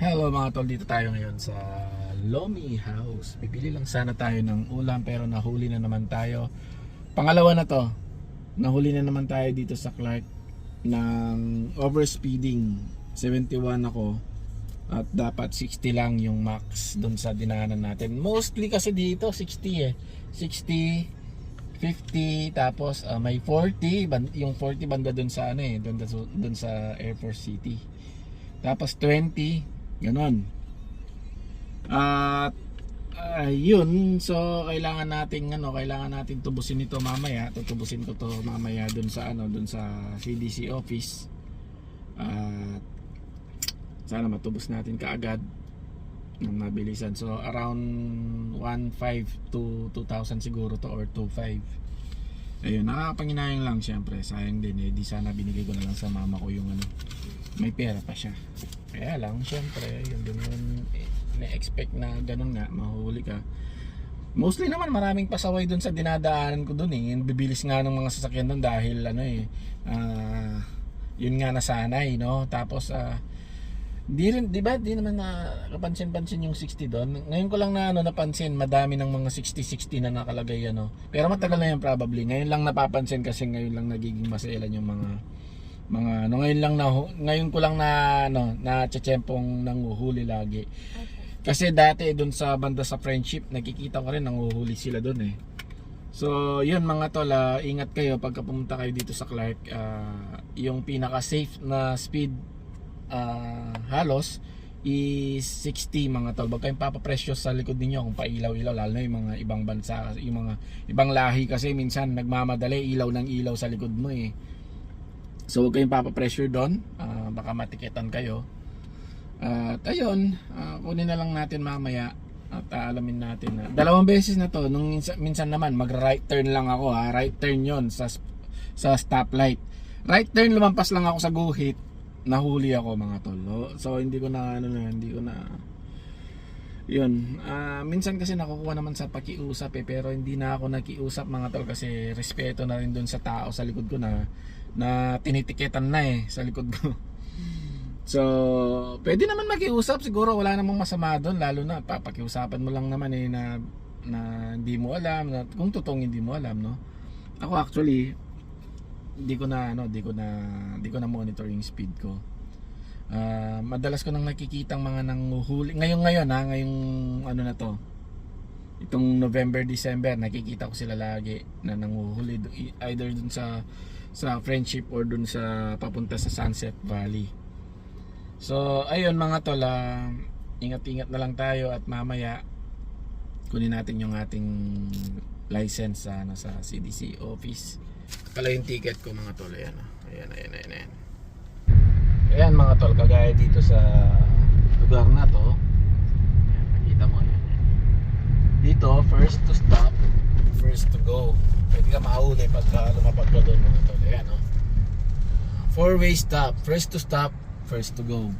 Hello mga tol, dito tayo ngayon sa Lomi House. Bibili lang sana tayo ng ulam pero nahuli na naman tayo. Pangalawa na to. Nahuli na naman tayo dito sa Clark ng overspeeding. 71 ako at dapat 60 lang yung max doon sa dinaanan natin. Mostly kasi dito 60 eh. 60 50 tapos may 40 yung 40 banda doon sa ano eh, doon sa Air Force City. Tapos 20 ganon. At yun, so kailangan natin tubusin ito mamaya. Tutubusin ko to mamaya doon sa doon sa CDC office. At sana matubos natin kaagad ng mabilisan. So around 1.5 to 2,000 siguro to or 2.5. Ayun, nakakapanginayang lang syempre. Sayang din eh, di sana binigay ko na lang sa mama ko yung may pera pa siya. Kaya lang syempre, yun din yun na-expect na ganun nga, mahuli ka. Mostly naman maraming pasaway dun sa dinadaanan ko dun eh. Bibilis nga ng mga sasakyan dun dahil yun nga nasanay, no? Tapos di naman nakapansin-pansin yung 60 doon. Ngayon ko lang napansin, madami ng mga 60 na nakalagay Pero matagal na yan probably. Ngayon lang napapansin kasi ngayon lang nagiging maselan yung mga ngayon ko lang na tsetsempong nanguhuli lagi. Kasi dati doon sa banda sa Friendship, nakikita ko rin nanguhuli sila doon eh. So, yun mga tol, ingat kayo pagka pumunta kayo dito sa Clark. Yung pinaka safe na speed halos is 60 mga tol. Wag kayong papapresyo sa likod niyo kung pailaw-ilaw, lalo na yung mga ibang bansa, yung mga ibang lahi kasi minsan nagmamadali, ilaw ng ilaw sa likod mo eh. So wag kayong papapressure doon, baka matiketan kayo. At ayun, kunin na lang natin mamaya at alamin natin na dalawang beses na to. Nung minsan naman mag right turn lang ako right turn yon sa stoplight. Right turn, lumampas lang ako sa guhit, nahuli ako mga tol. So hindi ko na yun. Minsan kasi nakukuha naman sa pakiusap pero hindi na ako nakiusap mga tol kasi respeto na rin doon sa tao sa likod ko na tinitiketan na sa likod ko. So pwede naman makiusap, siguro wala namang masama doon, lalo na papakiusapan mo lang naman na hindi mo alam, na kung totoong hindi mo alam, no? Ako actually hindi ko na monitor yung speed ko. Madalas ko nang nakikitang mga nanguhuli ngayong na to, itong November, December, nakikita ko sila lagi na nanguhuli either dun sa Friendship or dun sa papunta sa Sunset Valley. So ayun mga tol, ingat-ingat na lang tayo at mamaya kunin natin yung ating license sa CDC office. Pala yung ticket ko mga tol, ayan mga tol, kagaya dito sa lugar na to, ayan, nakita mo yan. Dito first to stop, first to go. Pwede ka mahuli pagka lumapag ka doon mga tol, ayan 4-way stop, first to stop, first to go.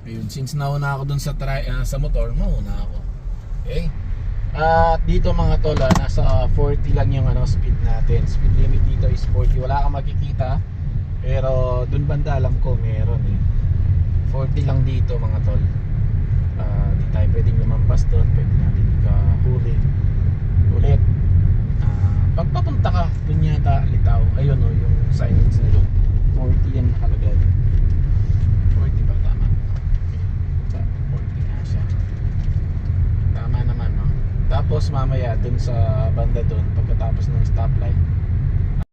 Ayun, since nauna ako dun sa motor, mauna ako. Okay? At dito mga tol, nasa 40 lang yung speed natin. Speed limit dito is 40. Wala kang makikita, pero dun banda alam ko meron 40 lang dito mga tol. Di tayo pwedeng lumampas dun. Pwede natin ikahuli ulit. Pagpapunta ka dun yata litaw, ayun yung signage na yun, 40 yan nakalagay. 40 ba tama? Okay. 40 nga siya. Tama naman Tapos mamaya dun sa banda dun, pagkatapos ng stoplight,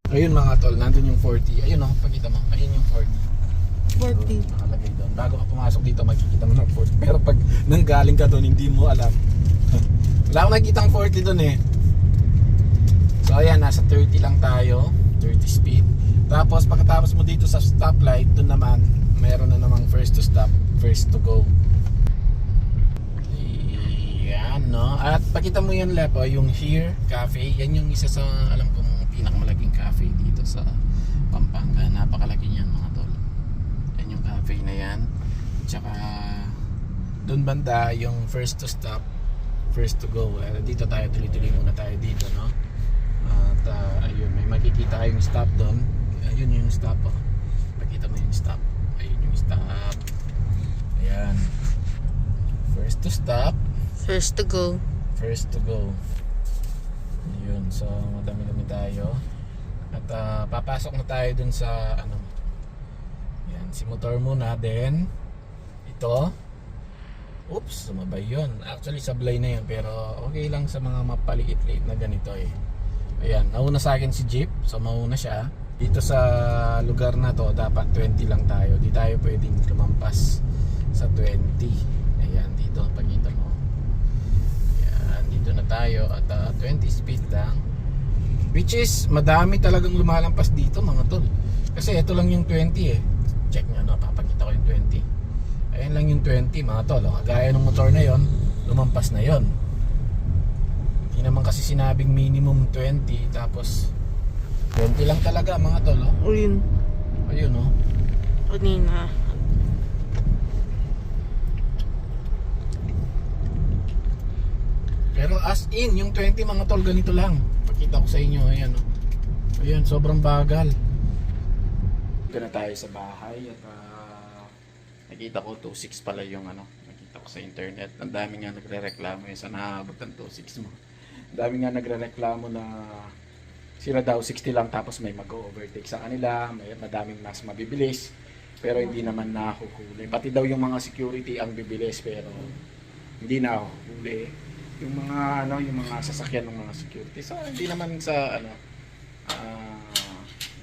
ayun mga tol, nandun yung 40. Ayun pakita mo, ayun yung 40 nakalagay dun. Bago ka pumasok dito makikita mo ng 40. Pero pag nanggaling ka dun, hindi mo alam. Wala akong nakikita ang 40 dun So ayan, nasa 30 lang tayo, 30 speed. Tapos pagkatapos mo dito sa stoplight, dun naman meron na namang first to stop, first to go. Yan At pakita mo yan left, yung Here Cafe. Yan yung isa sa alam kong pinakamalaking cafe dito sa Pampanga. Napakalaki niyan mga tol. Yan yung cafe na yan. Tsaka doon banda yung first to stop, first to go. Dito tayo, tuloy-tuloy muna tayo dito, no? At ayun, may makikita kayong stop doon. Ayun yung stop, Pakita mo yung stop. Ayun yung stop. Ayan. First to stop, First to go. first to go. Yun, so madami-dami tayo. At papasok na tayo dun sa ano. Yan, si motor muna, then ito. Oops, sumabay yun. Actually sablay na yun, pero okay lang sa mga mapaliit-liit na ganito eh. Ayan, nauna sa akin si Jeep, so mauna siya. Dito sa lugar na to, dapat 20 lang tayo. Di tayo pwedeng lumampas sa 20. Ayan, dito, pagkita mo. Ayan, dito na tayo at 20 speed lang. Which is, madami talagang lumalampas dito mga tol. Kasi ito lang yung 20 eh. Check nyo, no? Papakita ko yung 20. Ayan lang yung 20 mga tol. Kagaya ng motor na yon, lumampas na yon. Hindi naman kasi sinabing minimum 20, tapos 20 lang talaga mga tol. Ayun. Ayun oh. Kanina. Pero as in, yung 20 mga tol, ganito lang. Pakita ko sa inyo, ayan oh. Ayan, sobrang bagal. Dito na tayo sa bahay at nakita ko 2.6 pala yung ano. Nakita ko sa internet. Ang dami nga nagre-reklamo yun sa nahabot ng 2.6 mo. Ang dami nga nagre-reklamo na sila daw 60 lang tapos may mag-overtake sa kanila, may madaming mas mabibilis pero hindi naman nahuhuli. Pati daw yung mga security ang bibilis pero hindi nahuhuli. Yung mga ano, yung mga sasakyan ng mga security. So hindi naman sa ano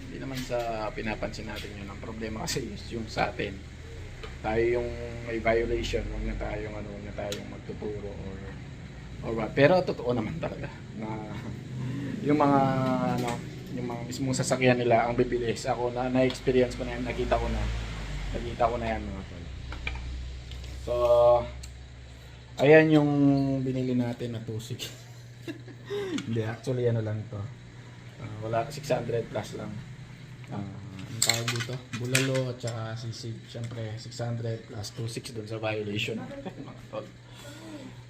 hindi naman sa pinapansin natin yun. Ang problema kasi yung sa atin. Tayo yung may violation, huwag na tayong magtuturo or what. Pero totoo naman talaga na yung mga ano, yung mga mismong sasakyan nila ang bibilis. Ako na-experience ko na yan, nakita ko na yan mga tol. So ayan yung binili natin na 2.6. Hindi, actually ano lang to. Wala, 600 plus lang. Ang tawag dito, bulalo at saka sisig. Siyempre 600 plus 2.6 dun sa violation. Mga tol.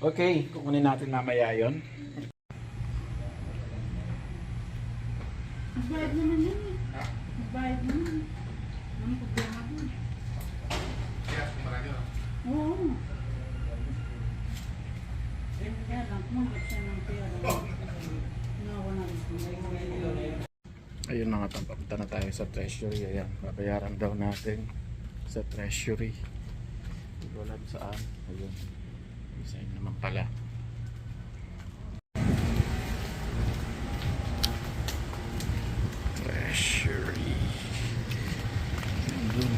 Okay, kukunin natin mamaya yun. Magbayad naman yun eh. Magbayad naman. Ang problema ko. Kaya, marami na. Oo. Kaya lang, kumagat siya ng pera. Nawalan ko. Ayun na nga, papunta na tayo sa treasury. Ayan, babayaran daw natin sa treasury. Hindi ko alam saan. Ayun, isa naman pala. Treasury. Ayun.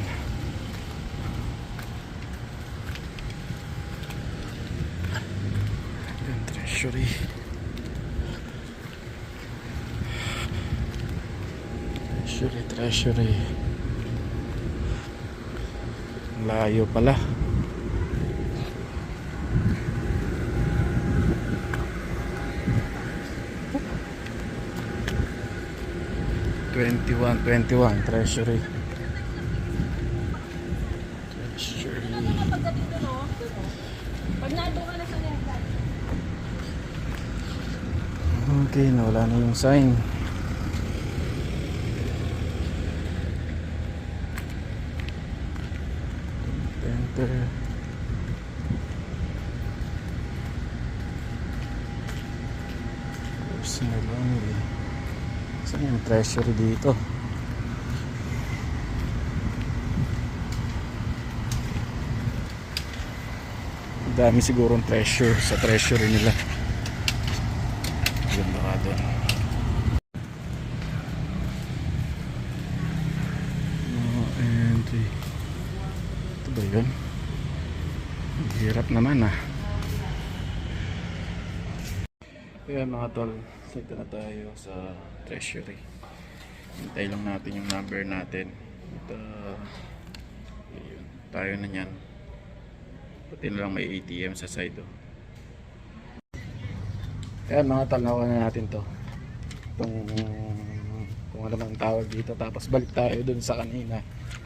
Ayun, treasury. Treasury. Layo pala. $21 treasury. Okay, nawala na yung sign. Enter. Personal only. Saan yung treasury dito? Ang dami sigurong treasure sa treasury nila. Ganda ka doon. Entry. Ito ba yun? Ang hirap naman ah. Ayan mga tol, dito na tayo sa treasury. Hintay lang natin yung number natin. At ayun, tayo na nyan. Pati na lang may ATM sa side oh. Ayan mga tol, nakuha na natin to. Itong kung ano man tawag dito. Tapos balik tayo dun sa kanina.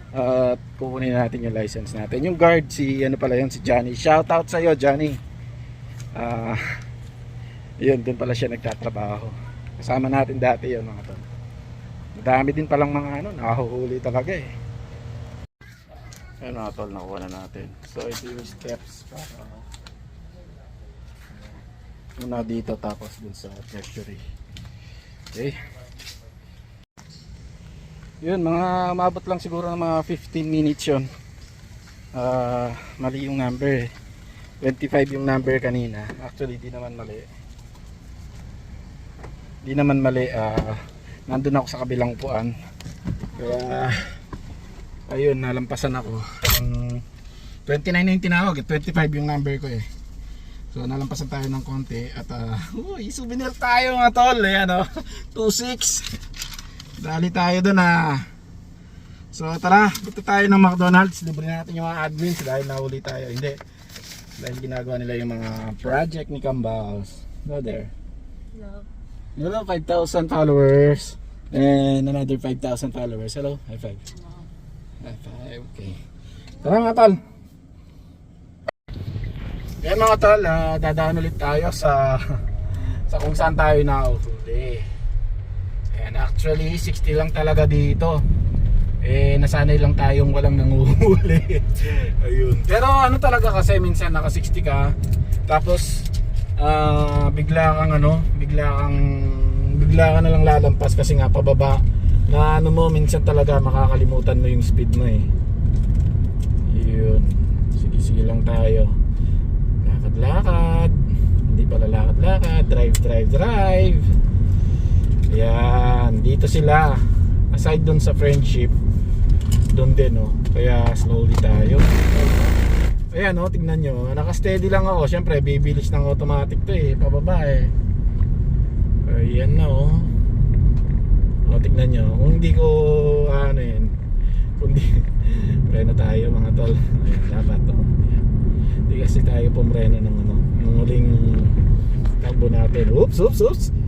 At kukunin natin yung license natin. Yung guard, si ano pala yun, si Johnny. Shout out sa'yo Johnny. Yun, dun pala siya nagtatrabaho. Kasama natin dati yun mga tol. Madami din palang mga ano, nakahuhuli talaga eh. Ayun mga tol, nakuha na natin. So ito yung steps para Una dito tapos dun sa treasury. Okay. Yun, mga umabot lang siguro ng mga 15 minutes yun. Mali yung number eh. 25 yung number kanina. Actually di naman mali. Nandun ako sa kabilang puan. Kaya ayun, nalampasan ako. 29 na yung tinawag, 25 yung number ko eh. So nalampasan tayo ng konti at uy, souvenir tayo mga tol. Ayan o, 2.6. Dali tayo dun So tara, punta tayo ng McDonald's. Libre natin yung mga admins dahil nahuli tayo. Hindi, dahil ginagawa nila yung mga project ni Kambals. Go there. Hello, 5,000 followers. And another 5,000 followers. Hello, high five. High five, okay. Tara mga tol. Yan mga tol, dadaan ulit tayo sa kung saan tayo nauhuli. And actually 60 lang talaga dito. Nasanay lang tayong walang nanguhuli. Ayun. Pero ano talaga kasi minsan naka 60 ka tapos bigla ka na lang lalampas kasi nga pababa na ano mo, minsan talaga makakalimutan mo yung speed mo eh. Yun. Sige lang tayo. Lakad, hindi pala lakad, drive. Yan, dito sila. Aside dun sa friendship, dun din kaya slowly tayo. Ayan tignan nyo, naka-steady lang ako. Siyempre, bibilis ng automatic to eh, pababa eh. Ayan na tignan nyo, kung hindi ko kundi preno tayo mga tol. Ayan, dapat ayan. Hindi kasi tayo pumreno ng ng huling takbo natin. Oops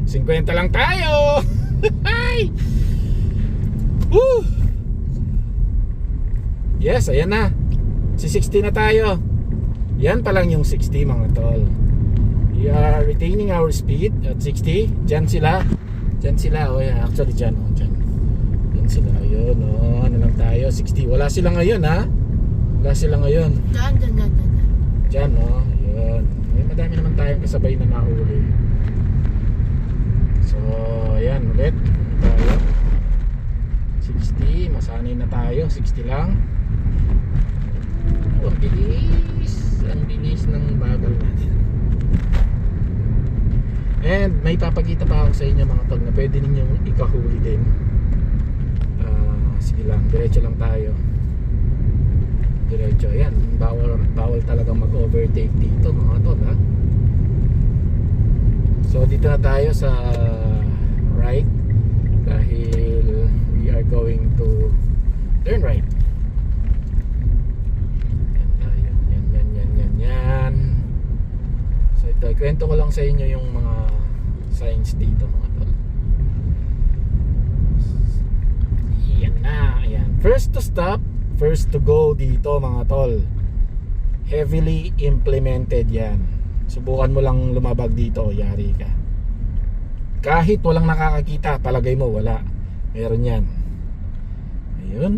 50 lang tayo. Hi! Woo! Yes, ayan na. Si 60 na tayo. Yan pa lang yung 60 mga tol. We are retaining our speed at 60. Diyan sila. Yeah, actually diyan sila. Ayun ano lang tayo, 60. Wala sila ngayon Diyan yun. Madami naman tayong kasabay na nahuli. So ayan ulit tayo 60, masanay na tayo. 60 lang. Ang bilis ng bagal natin. And may papakita pa ako sa inyo mga tol na pwede ninyong ikahuli din. Sige lang, diretso lang tayo. Diretso, yan. Bawal talagang mag-overtake dito mga tol So dito na tayo sa right dahil we are going to turn right. Yan. So ito, kwento ko lang sa inyo yung mga signs dito mga tol. Ayan. First to stop, first to go dito mga tol. Heavily implemented yan. Subukan mo lang lumabag dito, yari ka. Kahit walang nakakakita, palagay mo wala. Meron yan. Ayun.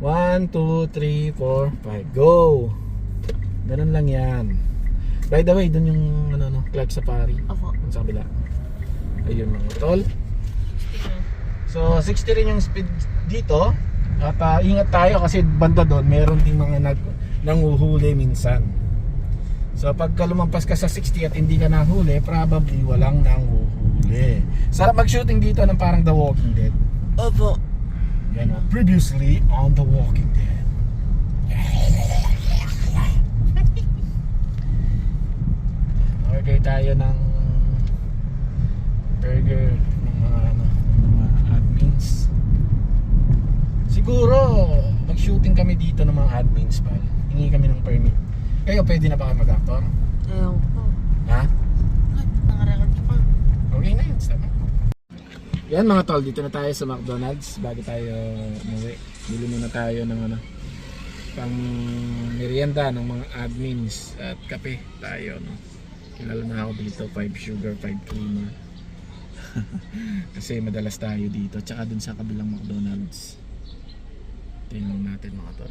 1, 2, 3, 4, 5, go! Ganun lang yan. By the way, dun yung Clark Safari. Opo. Dun sa kabila. Ayun mga tol. So 60 rin yung speed dito. At ingat tayo kasi banda doon meron ding mga nanguhuli minsan. So pagka lumampas ka sa 60 at hindi ka nahuli, probably walang nanguhuli. Sarap mag-shooting dito ng parang The Walking Dead. Opo. Yan previously on The Walking Dead. Order tayo ng burger ng mga admins. Siguro mag-shooting kami dito ng mga admins pal. Hingi kami ng permit. Kayo pwede na ba kayo mag-actor? Ayaw po. Ha? Nakarecord pa. Okay na yun, sama. Yan mga tol, dito na tayo sa McDonald's. Bago tayo umuwi, bili muna tayo ng pang merienda ng mga admins at kape tayo kilala na ako dito, 5 sugar, 5 creamer. Kasi madalas tayo dito, tsaka dun sa kabilang McDonald's. Tingnan natin mga tol.